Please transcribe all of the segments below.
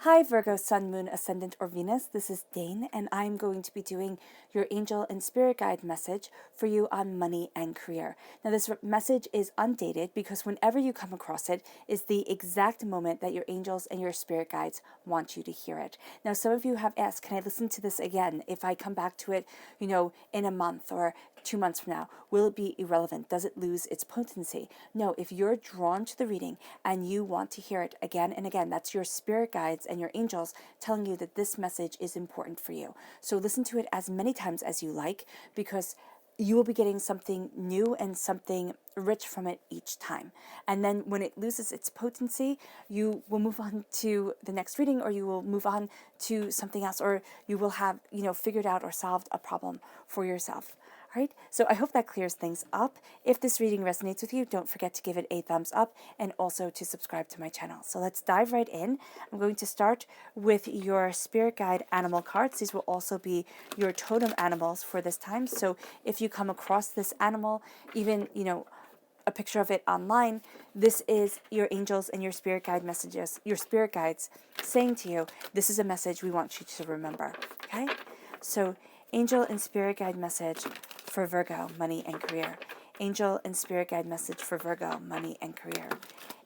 Hi Virgo, Sun, Moon, Ascendant, or Venus. This is Dane, and I'm going to be doing your angel and spirit guide message for you on money and career. Now, this message is undated because whenever you come across it is the exact moment that your angels and your spirit guides want you to hear it. Now, some of you have asked, can I listen to this again if I come back to it, in a month or 2 months from now? Will it be irrelevant? Does it lose its potency? No, if you're drawn to the reading and you want to hear it again and again, that's your spirit guides and your angels telling you that this message is important for you. So listen to it as many times as you like, because you will be getting something new and something rich from it each time. And then when it loses its potency, you will move on to the next reading, or you will move on to something else, or you will have, figured out or solved a problem for yourself. All right, so I hope that clears things up. If this reading resonates with you, don't forget to give it a thumbs up and also to subscribe to my channel. So let's dive right in. I'm going to start with your spirit guide animal cards. These will also be your totem animals for this time. So if you come across this animal, even, a picture of it online, this is your angels and your spirit guide messages, your spirit guides saying to you, this is a message we want you to remember. Okay, so angel and spirit guide message for Virgo, money and career. Angel and spirit guide message for Virgo, money and career.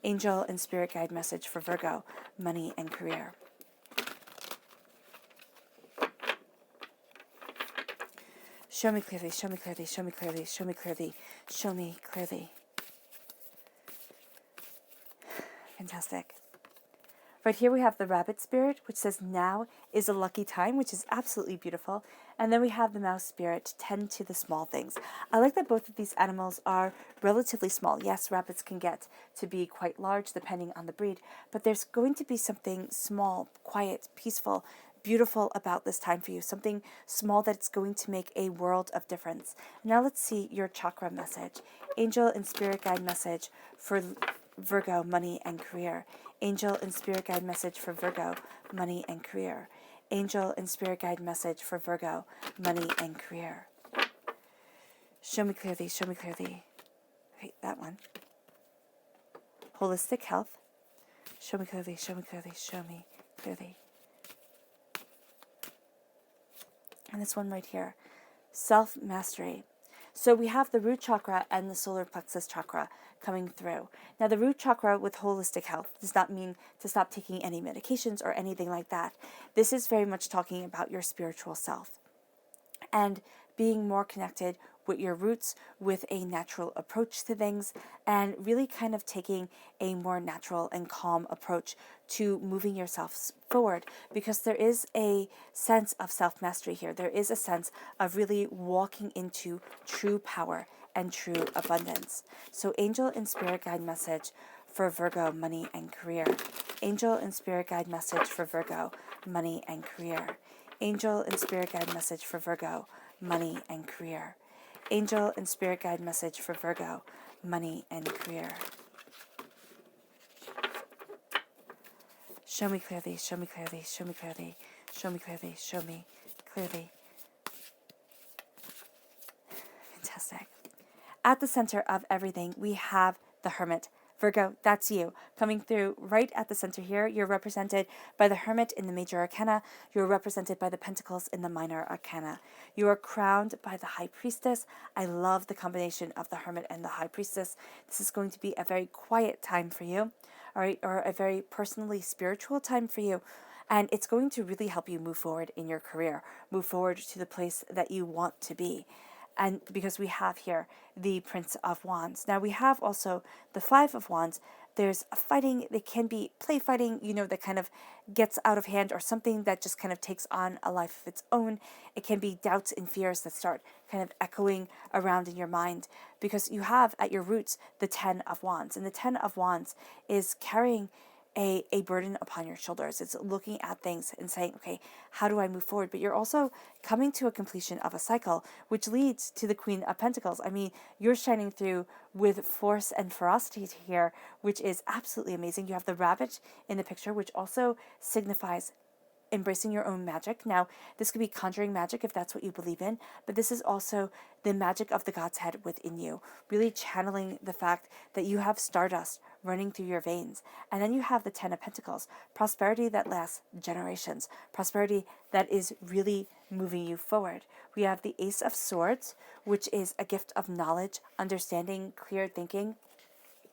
Angel and spirit guide message for Virgo, money and career. Show me clearly, show me clearly, show me clearly, show me clearly, show me clearly. Fantastic. Right here we have the rabbit spirit, which says now is a lucky time, which is absolutely beautiful. And then we have the mouse spirit, tend to the small things. I like that both of these animals are relatively small. Yes, rabbits can get to be quite large depending on the breed, but there's going to be something small, quiet, peaceful, beautiful about this time for you. Something small that's going to make a world of difference. Now let's see your chakra message. Angel and spirit guide message for Virgo, money and career. Angel and spirit guide message for Virgo, money and career. Angel and spirit guide message for Virgo, money and career. Show me clearly, show me clearly. Wait, that one. Holistic health. Show me clearly, show me clearly, show me clearly. And this one right here. Self-mastery. So we have the root chakra and the solar plexus chakra coming through. Now, the root chakra with holistic health does not mean to stop taking any medications or anything like that. This is very much talking about your spiritual self and being more connected with your roots, with a natural approach to things, and really kind of taking a more natural and calm approach to moving yourself forward, because there is a sense of self-mastery here. There is a sense of really walking into true power and true abundance. So angel and spirit guide message for Virgo, money and career. Angel and spirit guide message for Virgo, money and career. Angel and spirit guide message for Virgo, money and career. Angel and spirit guide message for Virgo, money and career. Show me clearly, show me clearly, show me clearly, show me clearly, show me clearly. Fantastic. At the center of everything, we have the Hermit. Virgo, that's you. Coming through right at the center here, you're represented by the Hermit in the major arcana. You're represented by the Pentacles in the minor arcana. You are crowned by the High Priestess. I love the combination of the Hermit and the High Priestess. This is going to be a very quiet time for you, all right, or a very personally spiritual time for you. And it's going to really help you move forward in your career, move forward to the place that you want to be. And because we have here the Prince of Wands. Now we have also the Five of Wands. There's a fighting, they can be play fighting, that kind of gets out of hand, or something that just kind of takes on a life of its own. It can be doubts and fears that start kind of echoing around in your mind, because you have at your roots the Ten of Wands. And the Ten of Wands is carrying a burden upon your shoulders. It's looking at things and saying, okay, how do I move forward? But you're also coming to a completion of a cycle, which leads to the Queen of Pentacles. I mean, you're shining through with force and ferocity here, which is absolutely amazing. You have the rabbit in the picture, which also signifies embracing your own magic. Now, this could be conjuring magic if that's what you believe in, but this is also the magic of the God's head within you, really channeling the fact that you have stardust running through your veins. And then you have the Ten of Pentacles, prosperity that lasts generations, prosperity that is really moving you forward. We have the Ace of Swords, which is a gift of knowledge, understanding, clear thinking,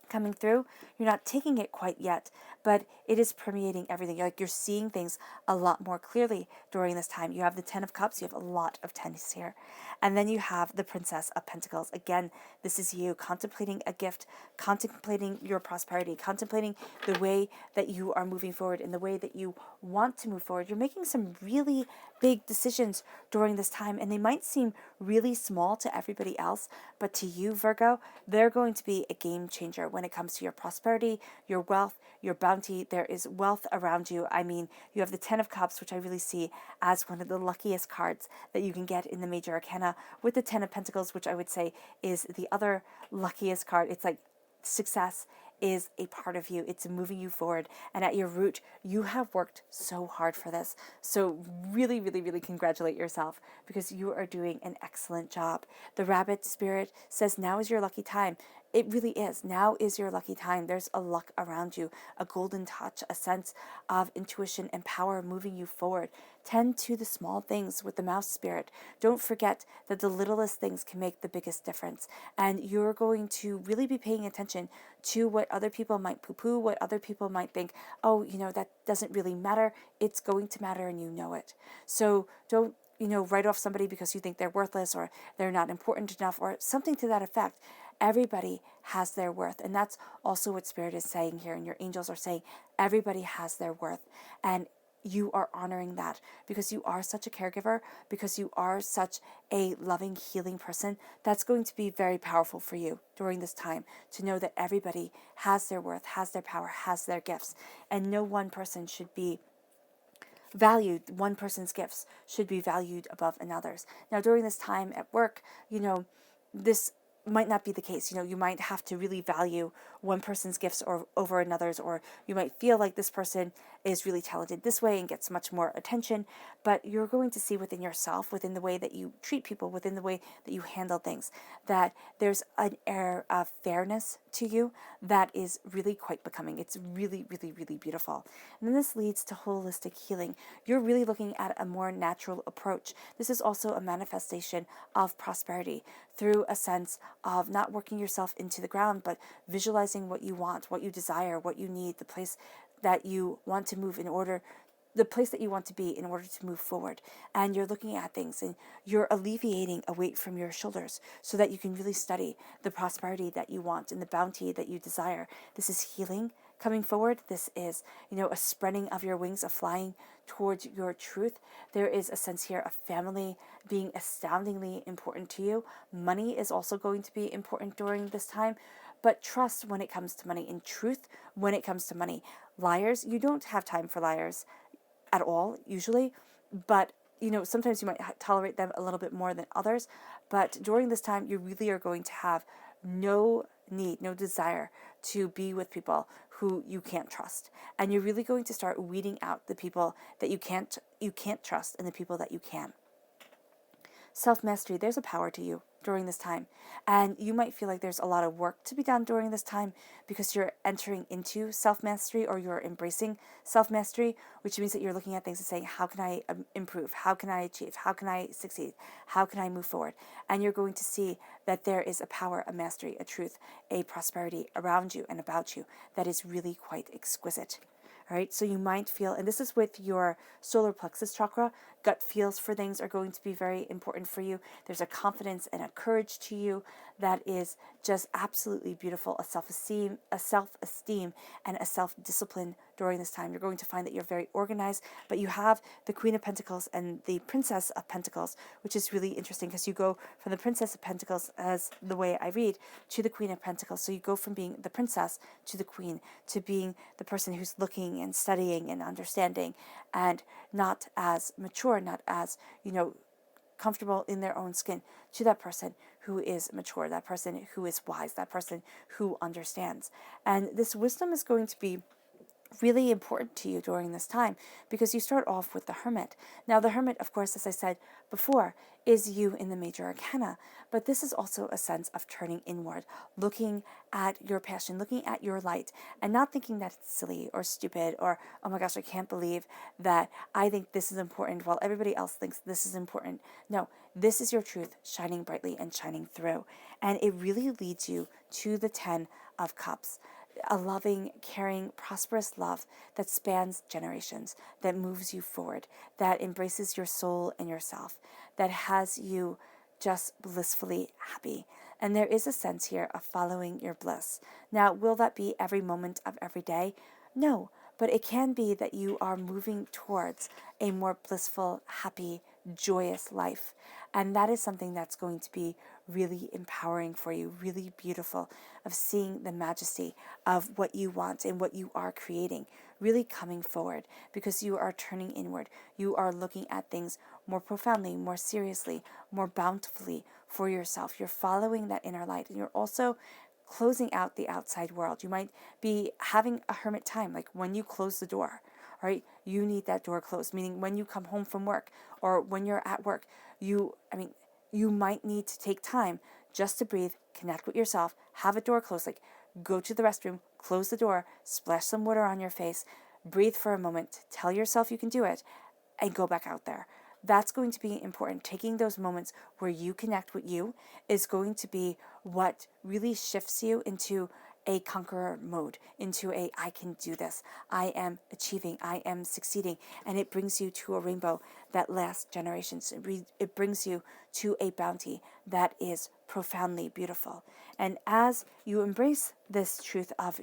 coming through. You're not taking it quite yet, but it is permeating everything. You're seeing things a lot more clearly during this time. You have the Ten of Cups. You have a lot of tens here. And then you have the Princess of Pentacles. Again, this is you contemplating a gift, contemplating your prosperity, contemplating the way that you are moving forward in the way that you want to move forward. You're making some really big decisions during this time, and they might seem really small to everybody else, but to you, Virgo, they're going to be a game changer when it comes to your prosperity, your wealth, your bounty. There is wealth around you. I mean, you have the Ten of Cups, which I really see as one of the luckiest cards that you can get in the major arcana, with the Ten of Pentacles, which I would say is the other luckiest card. It's like success is a part of you. It's moving you forward. And at your root, you have worked so hard for this. So really, really, really congratulate yourself, because you are doing an excellent job. The Rabbit spirit says now is your lucky time. It really is. Now is your lucky time. There's a luck around you, a golden touch, a sense of intuition and power moving you forward. Tend to the small things with the Mouse spirit. Don't forget that the littlest things can make the biggest difference. And you're going to really be paying attention to what other people might poo-poo, what other people might think, oh, that doesn't really matter. It's going to matter, and you know it. So don't write off somebody because you think they're worthless or they're not important enough or something to that effect. Everybody has their worth. And that's also what Spirit is saying here. And your angels are saying everybody has their worth. And you are honoring that because you are such a caregiver, because you are such a loving, healing person. That's going to be very powerful for you during this time, to know that everybody has their worth, has their power, has their gifts. And no one person should be valued. One person's gifts should be valued above another's. Now, during this time at work, this might not be the case. You might have to really value one person's gifts or over another's, or you might feel like this person is really talented this way and gets much more attention, but you're going to see within yourself, within the way that you treat people, within the way that you handle things, that there's an air of fairness to you that is really quite becoming. It's really, really, really beautiful. And then this leads to holistic healing. You're really looking at a more natural approach. This is also a manifestation of prosperity through a sense of not working yourself into the ground, but visualizing what you want, what you desire, what you need, the place that you want to move the place that you want to be in order to move forward. And you're looking at things and you're alleviating a weight from your shoulders so that you can really study the prosperity that you want and the bounty that you desire. This is healing coming forward. This is, a spreading of your wings, of flying towards your truth. There is a sense here of family being astoundingly important to you. Money is also going to be important during this time, but trust when it comes to money, and truth when it comes to money. Liars, you don't have time for liars at all, usually, but sometimes you might tolerate them a little bit more than others, but during this time, you really are going to have no need, no desire to be with people who you can't trust. And you're really going to start weeding out the people that you can't trust and the people that you can. Self-mastery, there's a power to you during this time. And you might feel like there's a lot of work to be done during this time because you're entering into self-mastery, or you're embracing self-mastery, which means that you're looking at things and saying, how can I improve? How can I achieve? How can I succeed? How can I move forward? And you're going to see that there is a power, a mastery, a truth, a prosperity around you and about you that is really quite exquisite. All right, so you might feel, and this is with your solar plexus chakra, gut feels for things are going to be very important for you. There's a confidence and a courage to you that is just absolutely beautiful, a self-esteem, and a self-discipline during this time. You're going to find that you're very organized, but you have the Queen of Pentacles and the Princess of Pentacles, which is really interesting because you go from the Princess of Pentacles, as the way I read, to the Queen of Pentacles. So you go from being the princess to the queen, to being the person who's looking and studying and understanding, and not as mature, not as, comfortable in their own skin, to that person who is mature, that person who is wise, that person who understands. And this wisdom is going to be really important to you during this time, because you start off with the Hermit. Now, the Hermit, of course, as I said before, is you in the major arcana, but this is also a sense of turning inward, looking at your passion, looking at your light, and not thinking that it's silly or stupid or, oh my gosh, I can't believe that I think this is important while everybody else thinks this is important. No, this is your truth shining brightly and shining through. And it really leads you to the 10 of Cups, a loving, caring, prosperous love that spans generations, that moves you forward, that embraces your soul and yourself, that has you just blissfully happy. And there is a sense here of following your bliss. Now, will that be every moment of every day? No, but it can be that you are moving towards a more blissful, happy, joyous life. And that is something that's going to be really empowering for you, really beautiful, of seeing the majesty of what you want and what you are creating, really coming forward, because you are turning inward. You are looking at things more profoundly, more seriously, more bountifully for yourself. You're following that inner light, and you're also closing out the outside world. You might be having a hermit time, like when you close the door, right? You need that door closed, meaning when you come home from work or when you're at work, you might need to take time just to breathe, connect with yourself, have a door closed, like go to the restroom, close the door, splash some water on your face, breathe for a moment, tell yourself you can do it, and go back out there. That's going to be important. Taking those moments where you connect with you is going to be what really shifts you into a conqueror mode, into a I can do this, I am achieving, I am succeeding, and it brings you to a rainbow that lasts generations. It brings you to a bounty that is profoundly beautiful. And as you embrace this truth of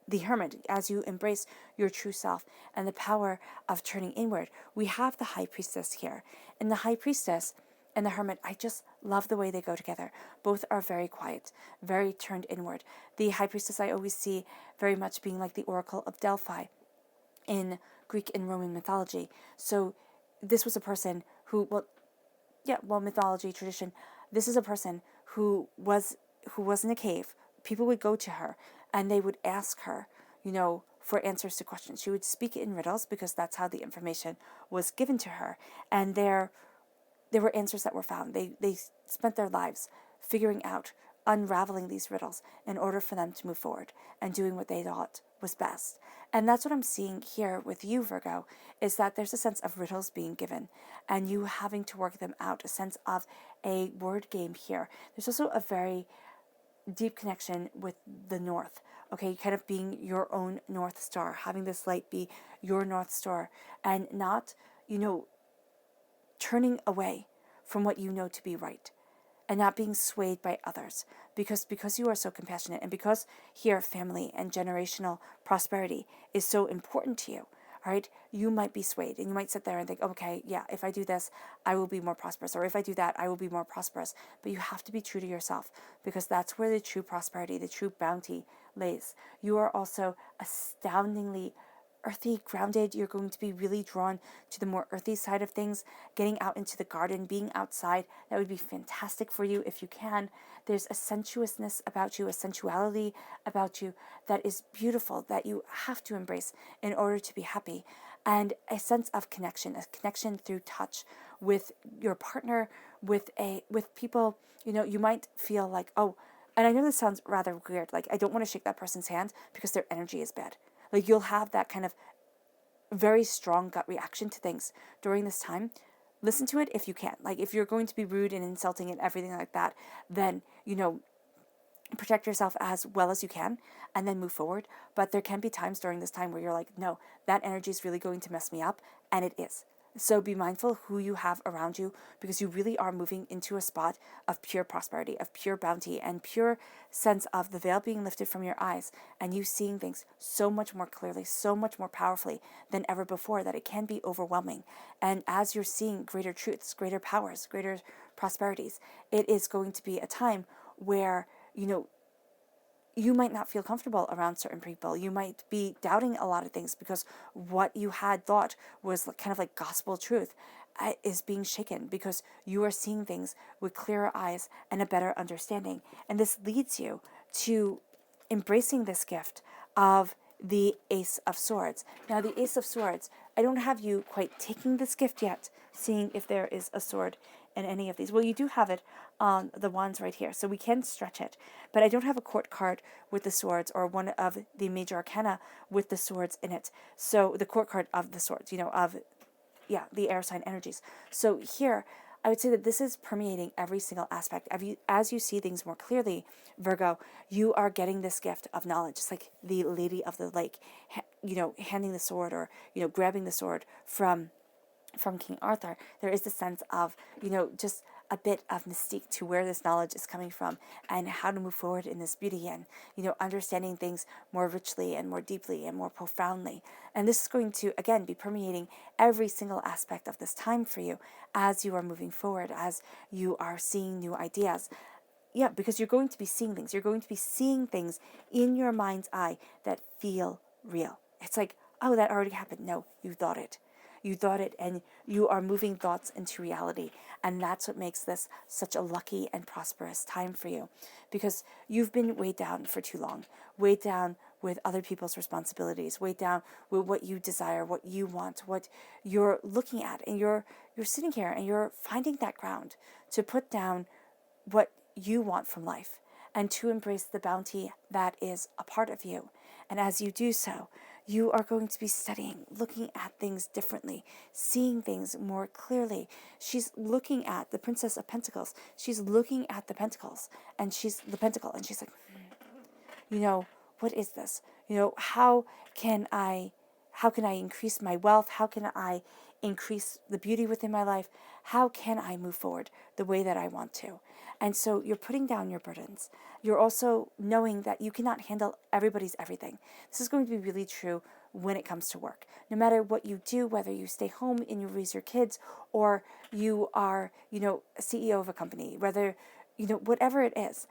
the Hermit, as you embrace your true self and the power of turning inward, we have the High Priestess here. And the High Priestess and the Hermit, I just love the way they go together. Both are very quiet, very turned inward. The High Priestess I always see very much being like the Oracle of Delphi in Greek and Roman mythology. So this was a person who, mythology, tradition, this is a person who was in a cave. People would go to her and they would ask her, for answers to questions. She would speak in riddles because that's how the information was given to her. And there were answers that were found. They spent their lives figuring out, unraveling these riddles in order for them to move forward and doing what they thought was best. And that's what I'm seeing here with you, Virgo, is that there's a sense of riddles being given and you having to work them out, a sense of a word game here. There's also a very deep connection with the north, okay, kind of being your own North Star, having this light be your North Star, and not, turning away from what you know to be right, and not being swayed by others, because you are so compassionate, and because here family and generational prosperity is so important to you. All right, you might be swayed and you might sit there and think, okay, yeah, if I do this, I will be more prosperous. Or if I do that, I will be more prosperous. But you have to be true to yourself, because that's where the true prosperity, the true bounty lays. You are also astoundingly earthy, grounded. You're going to be really drawn to the more earthy side of things, getting out into the garden, being outside. That would be fantastic for you if you can. There's a sensuousness about you, a sensuality about you that is beautiful, that you have to embrace in order to be happy. And a sense of connection, a connection through touch with your partner, with people. You might feel like, oh, and I know this sounds rather weird, like I don't want to shake that person's hand because their energy is bad. Like you'll have that kind of very strong gut reaction to things during this time. Listen to it if you can. Like if you're going to be rude and insulting and everything like that, then, protect yourself as well as you can and then move forward. But there can be times during this time where you're like, no, that energy is really going to mess me up. And it is. So be mindful who you have around you, because you really are moving into a spot of pure prosperity, of pure bounty, and pure sense of the veil being lifted from your eyes and you seeing things so much more clearly, so much more powerfully than ever before, that it can be overwhelming. And as you're seeing greater truths, greater powers, greater prosperities, it is going to be a time where, you might not feel comfortable around certain people. You might be doubting a lot of things because what you had thought was kind of like gospel truth is being shaken, because you are seeing things with clearer eyes and a better understanding. And this leads you to embracing this gift of the Ace of Swords. Now, the Ace of Swords, I don't have you quite taking this gift yet, seeing if there is a sword in any of these. Well, you do have it on the wands right here, so we can stretch it. But I don't have a court card with the swords or one of the major arcana with the swords in it. So the court card of the swords, the air sign energies. So here, I would say that this is permeating every single aspect. As you see things more clearly, Virgo, you are getting this gift of knowledge. It's like the Lady of the Lake, handing the sword or, grabbing the sword from King Arthur. There is the sense of, just a bit of mystique to where this knowledge is coming from and how to move forward in this beauty and, understanding things more richly and more deeply and more profoundly. And this is going to, again, be permeating every single aspect of this time for you as you are moving forward, as you are seeing new ideas. Yeah, because you're going to be seeing things. You're going to be seeing things in your mind's eye that feel real. It's like, oh, that already happened. No, you thought it. You thought it, and you are moving thoughts into reality. And that's what makes this such a lucky and prosperous time for you, because you've been weighed down for too long, weighed down with other people's responsibilities, weighed down with what you desire, what you want, what you're looking at, and you're sitting here and you're finding that ground to put down what you want from life and to embrace the bounty that is a part of you. And as you do so, you are going to be studying, looking at things differently, seeing things more clearly. She's looking at the Princess of Pentacles. She's looking at the Pentacles, and she's the Pentacle, and she's like, what is this? How can I increase my wealth? How can I increase the beauty within my life? How can I move forward the way that I want to? And so you're putting down your burdens. You're also knowing that you cannot handle everybody's everything. This is going to be really true when it comes to work. No matter what you do, whether you stay home and you raise your kids, or you are, a CEO of a company, whether, whatever it is,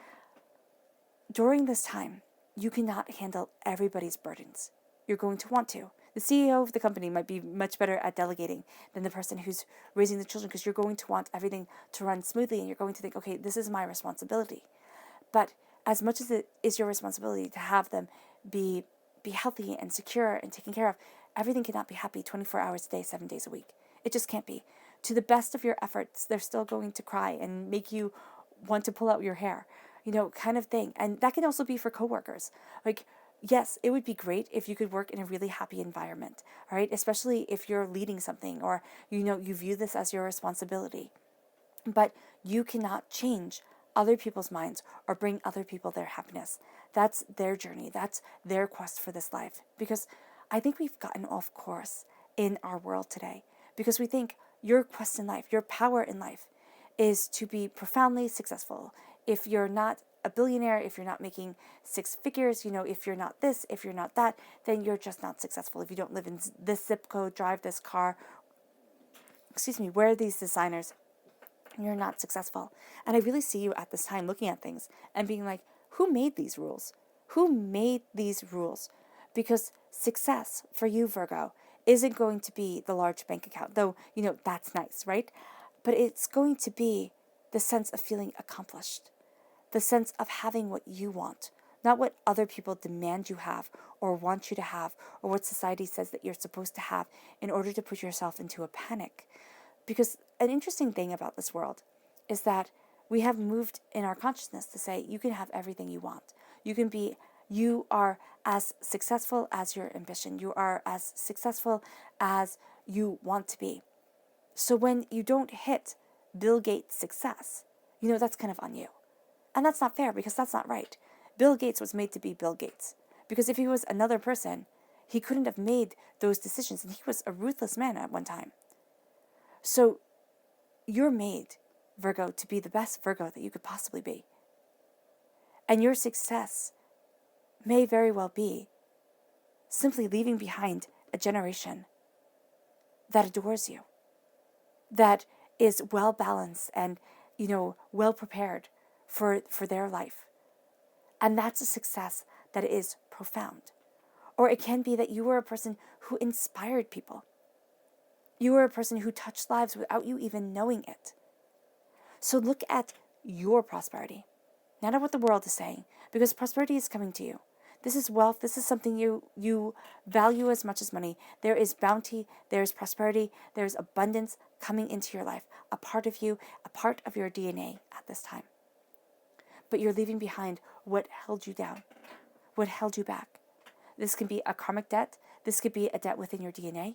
during this time, you cannot handle everybody's burdens. You're going to want to. The CEO of the company might be much better at delegating than the person who's raising the children, because you're going to want everything to run smoothly, and you're going to think, okay, this is my responsibility. But as much as it is your responsibility to have them be healthy and secure and taken care of, everything cannot be happy 24 hours a day, 7 days a week. It just can't be. To the best of your efforts, they're still going to cry and make you want to pull out your hair, kind of thing. And that can also be for coworkers. Like, yes, it would be great if you could work in a really happy environment, all right? Especially if you're leading something or, you view this as your responsibility. But you cannot change other people's minds or bring other people their happiness. That's their journey. That's their quest for this life. Because I think we've gotten off course in our world today, because we think your quest in life, your power in life, is to be profoundly successful. If you're not a billionaire, if you're not making six figures, if you're not this, if you're not that, then you're just not successful. If you don't live in this zip code, drive this car, wear these designers, you're not successful. And I really see you at this time looking at things and being like, who made these rules? Who made these rules? Because success for you, Virgo, isn't going to be the large bank account, though, that's nice, right? But it's going to be the sense of feeling accomplished, the sense of having what you want, not what other people demand you have or want you to have, or what society says that you're supposed to have in order to put yourself into a panic. Because an interesting thing about this world is that we have moved in our consciousness to say you can have everything you want. You are as successful as your ambition. You are as successful as you want to be. So when you don't hit Bill Gates' success, that's kind of on you. And that's not fair, because that's not right. Bill Gates was made to be Bill Gates. Because if he was another person, he couldn't have made those decisions. And he was a ruthless man at one time. So you're made, Virgo, to be the best Virgo that you could possibly be. And your success may very well be simply leaving behind a generation that adores you, that is well balanced and, well prepared for their life. And that's a success that is profound. Or it can be that you were a person who inspired people. You were a person who touched lives without you even knowing it. So look at your prosperity, not at what the world is saying, because prosperity is coming to you. This is wealth. This is something you value as much as money. There is bounty, there is prosperity, there is abundance coming into your life, a part of you, a part of your DNA at this time. But you're leaving behind what held you down, what held you back. This can be a karmic debt. This could be a debt within your DNA.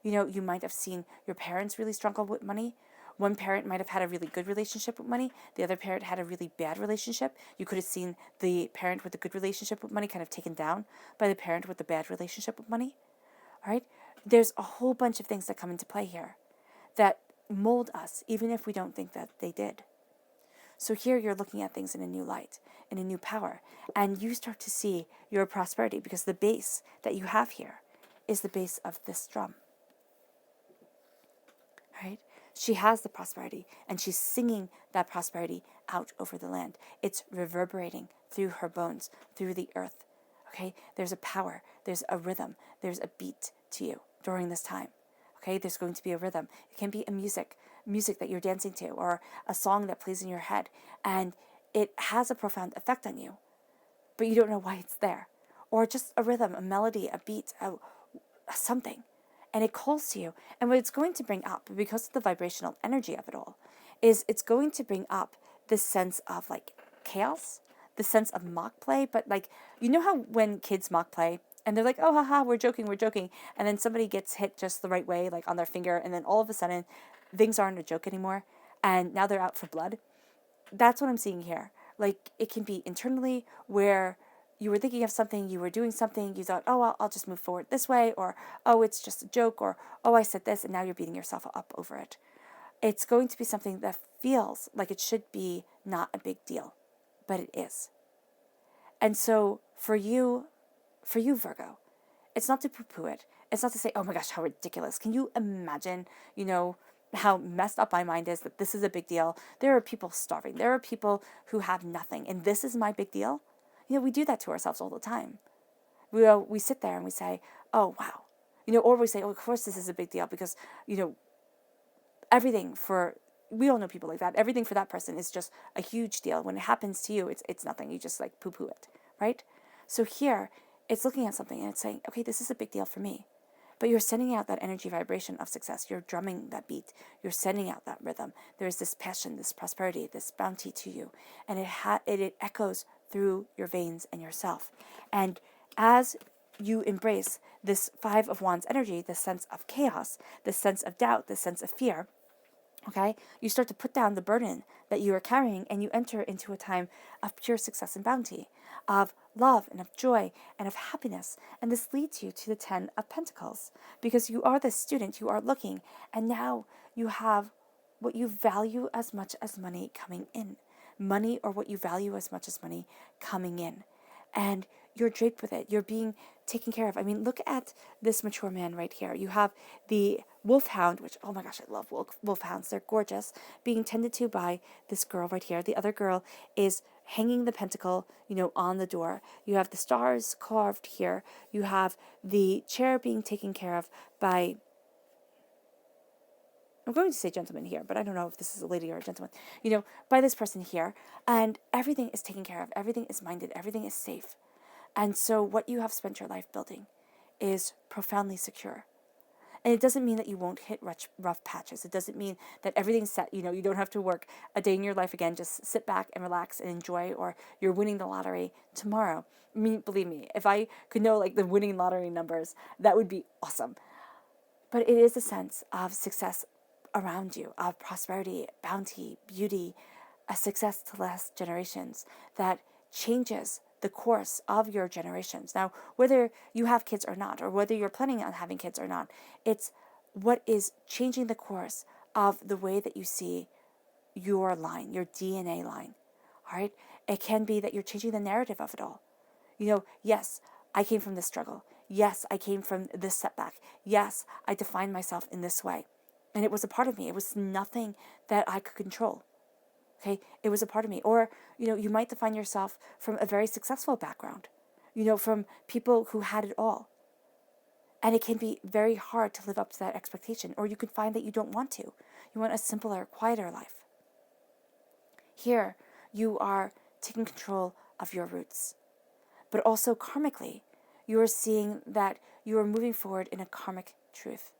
You might have seen your parents really struggle with money. One parent might have had a really good relationship with money. The other parent had a really bad relationship. You could have seen the parent with the good relationship with money kind of taken down by the parent with the bad relationship with money. All right? There's a whole bunch of things that come into play here that mold us, even if we don't think that they did. So here you're looking at things in a new light, in a new power, and you start to see your prosperity because the base that you have here is the base of this drum. Right? She has the prosperity, and she's singing that prosperity out over the land. It's reverberating through her bones, through the earth. Okay? There's a power, there's a rhythm, there's a beat to you during this time. Okay? There's going to be a rhythm. It can be a music that you're dancing to, or a song that plays in your head, and it has a profound effect on you, but you don't know why it's there. Or just a rhythm, a melody, a beat, something. And it calls to you. And what it's going to bring up, because of the vibrational energy of it all, is it's going to bring up this sense of like chaos, the sense of mock play. But like, you know how when kids mock play and they're like, oh, haha, we're joking. And then somebody gets hit just the right way, like on their finger. And then all of a sudden things aren't a joke anymore. And now they're out for blood. That's what I'm seeing here. Like, it can be internally where you were thinking of something, you were doing something, you thought, oh, I'll just move forward this way, or, oh, it's just a joke, or, oh, I said this, and now you're beating yourself up over it. It's going to be something that feels like it should be not a big deal, but it is. And so for you, Virgo, it's not to poo-poo it. It's not to say, oh my gosh, how ridiculous. Can you imagine, how messed up my mind is that this is a big deal? There are people starving. There are people who have nothing, and this is my big deal. We do that to ourselves all the time. We sit there and we say, oh, wow. Or we say, oh, of course this is a big deal because, everything for, we all know people like that. Everything for that person is just a huge deal. When it happens to you, it's nothing. You just like poo-poo it, right? So here, it's looking at something and it's saying, okay, this is a big deal for me. But you're sending out that energy vibration of success. You're drumming that beat. You're sending out that rhythm. There's this passion, this prosperity, this bounty to you. And it echoes through your veins and yourself. And as you embrace this Five of Wands energy, this sense of chaos, this sense of doubt, this sense of fear, okay, you start to put down the burden that you are carrying and you enter into a time of pure success and bounty, of love and of joy and of happiness. And this leads you to the 10 of Pentacles because you are the student, you are looking, and now you have what you value as much as money coming in. Money, or what you value as much as money coming in. And you're draped with it. You're being taken care of. I mean, look at this mature man right here. You have the wolfhound, which, oh my gosh, I love wolfhounds. They're gorgeous, being tended to by this girl right here. The other girl is hanging the pentacle, on the door. You have the stars carved here. You have the chair being taken care of by, I'm going to say gentleman here, but I don't know if this is a lady or a gentleman, by this person here. And everything is taken care of. Everything is minded. Everything is safe. And so what you have spent your life building is profoundly secure. And it doesn't mean that you won't hit rough patches. It doesn't mean that everything's set. You don't have to work a day in your life again. Just sit back and relax and enjoy, or you're winning the lottery tomorrow. I mean, believe me, if I could know like the winning lottery numbers, that would be awesome. But it is a sense of success around you, of prosperity, bounty, beauty, a success to last generations that changes the course of your generations. Now, whether you have kids or not, or whether you're planning on having kids or not, it's what is changing the course of the way that you see your line, your DNA line. All right? It can be that you're changing the narrative of it all. Yes, I came from this struggle. Yes, I came from this setback. Yes, I defined myself in this way. And it was a part of me. It was nothing that I could control. Okay, it was a part of me. Or, you might define yourself from a very successful background, from people who had it all. And it can be very hard to live up to that expectation. Or you could find that you don't want to. You want a simpler, quieter life. Here, you are taking control of your roots. but also karmically, you are seeing that you are moving forward in a karmic truth,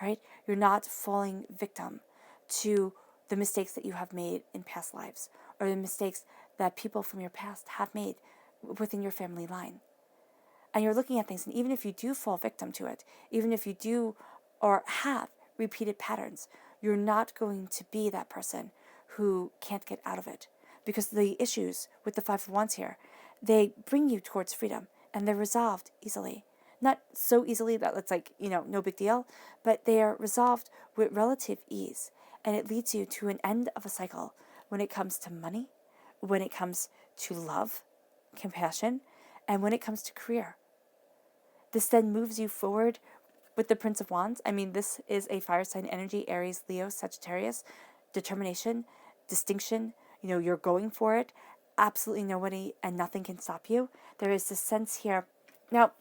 right? You're not falling victim to the mistakes that you have made in past lives or the mistakes that people from your past have made within your family line. And you're looking at things, and even if you do fall victim to it, even if you do or have repeated patterns, you're not going to be that person who can't get out of it. Because the issues with the Five of Wands here, they bring you towards freedom, and they're resolved easily. Not so easily that it's like, no big deal, but they are resolved with relative ease. And it leads you to an end of a cycle when it comes to money, when it comes to love, compassion, and when it comes to career. This then moves you forward with the Prince of Wands. I mean, this is a fire sign energy, Aries, Leo, Sagittarius, determination, distinction. You're going for it. Absolutely nobody and nothing can stop you. There is this sense here. Now,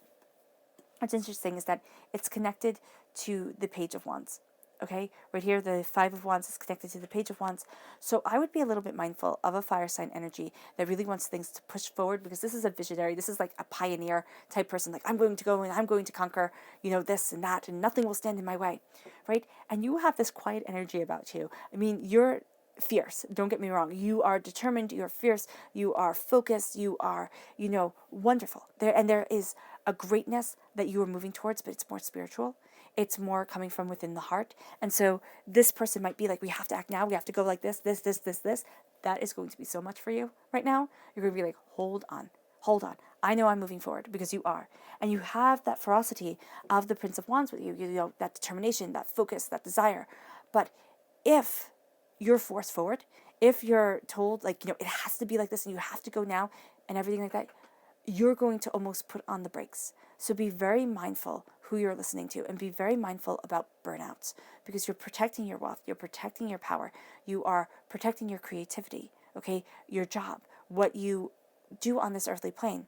what's interesting is that it's connected to the Page of Wands. Okay, right here, the Five of Wands is connected to the Page of Wands. So I would be a little bit mindful of a fire sign energy that really wants things to push forward, because this is a visionary. This is like a pioneer type person. Like, I'm going to go and I'm going to conquer, this and that, and nothing will stand in my way, right? And you have this quiet energy about you. I mean, you're fierce. Don't get me wrong. You are determined. You are fierce. You are focused. You are, wonderful. There is a greatness that you are moving towards, but it's more spiritual. It's more coming from within the heart. And so this person might be like, we have to act now. We have to go like this. That is going to be so much for you right now. You're going to be like, hold on. I know I'm moving forward, because you are. And you have that ferocity of the Prince of Wands with you, that determination, that focus, that desire. But if you're forced forward, if you're told, like, it has to be like this and you have to go now and everything like that, you're going to almost put on the brakes. So be very mindful who you're listening to, and be very mindful about burnouts, because you're protecting your wealth, you're protecting your power, you are protecting your creativity, okay, your job, what you do on this earthly plane,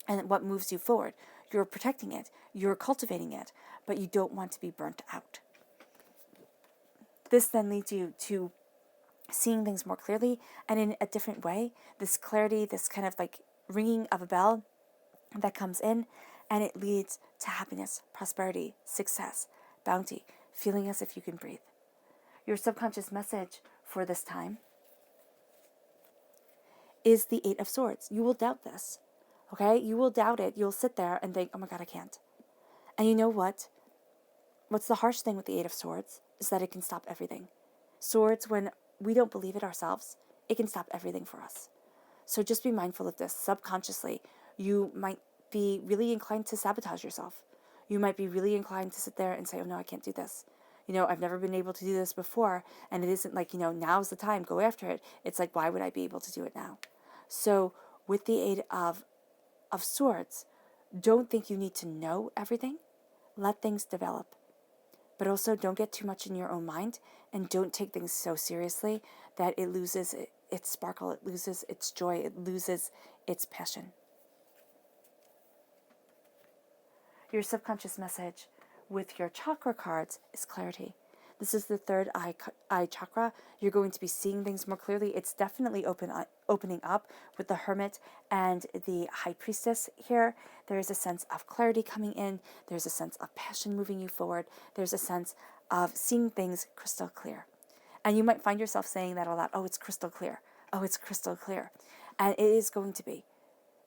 and what moves you forward. You're protecting it, you're cultivating it, but you don't want to be burnt out. This then leads you to seeing things more clearly and in a different way. This clarity, this kind of like ringing of a bell that comes in, and it leads to happiness, prosperity, success, bounty, feeling as if you can breathe. Your subconscious message for this time is the Eight of Swords. You will doubt this, okay? You will doubt it. You'll sit there and think, oh my God, I can't. And you know what? What's the harsh thing with the Eight of Swords is that it can stop everything. Swords, when we don't believe it ourselves, it can stop everything for us. So just be mindful of this. Subconsciously, you might be really inclined to sabotage yourself. You might be really inclined to sit there and say, oh no, I can't do this. I've never been able to do this before, and it isn't like, now's the time, go after it. It's like, why would I be able to do it now? So with the Eight of Swords, don't think you need to know everything. Let things develop. But also don't get too much in your own mind, and don't take things so seriously that it loses its sparkle, it loses its joy, it loses its passion. Your subconscious message with your chakra cards is clarity. This is the third eye chakra. You're going to be seeing things more clearly. It's definitely opening up with the Hermit and the High Priestess here. There is a sense of clarity coming in. There's a sense of passion moving you forward. There's a sense of seeing things crystal clear. And you might find yourself saying that a lot. Oh, it's crystal clear. Oh, it's crystal clear. And it is going to be.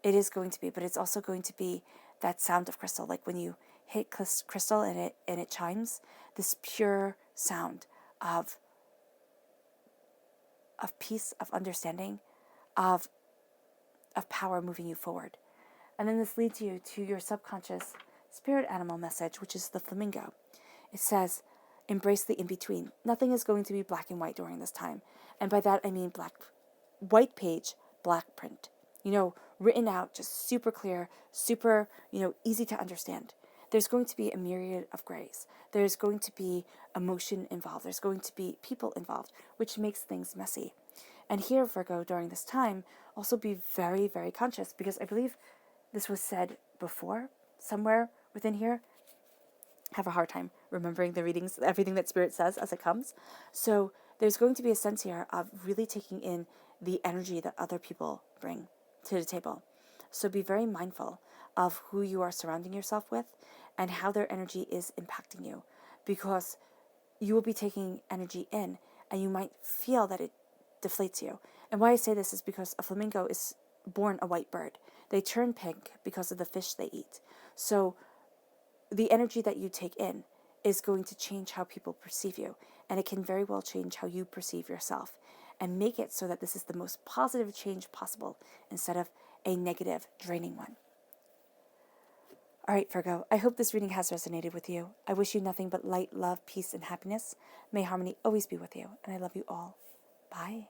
It is going to be, but it's also going to be that sound of crystal, like when you hit crystal and it chimes, this pure sound of peace, of understanding, of power moving you forward. And then this leads you to your subconscious spirit animal message, which is the flamingo. It says, embrace the in-between. Nothing is going to be black and white during this time. And by that I mean white page, black print. Written out, just super clear, super, easy to understand. There's going to be a myriad of grays. There's going to be emotion involved. There's going to be people involved, which makes things messy. And here, Virgo, during this time, also be very, very conscious, because I believe this was said before, somewhere within here. I have a hard time remembering the readings, everything that Spirit says as it comes. So there's going to be a sense here of really taking in the energy that other people bring to the table. So be very mindful of who you are surrounding yourself with and how their energy is impacting you, because you will be taking energy in and you might feel that it deflates you. And why I say this is because a flamingo is born a white bird. They turn pink because of the fish they eat. So the energy that you take in is going to change how people perceive you, and it can very well change how you perceive yourself, and make it so that this is the most positive change possible instead of a negative, draining one. All right, Virgo, I hope this reading has resonated with you. I wish you nothing but light, love, peace, and happiness. May harmony always be with you, and I love you all. Bye.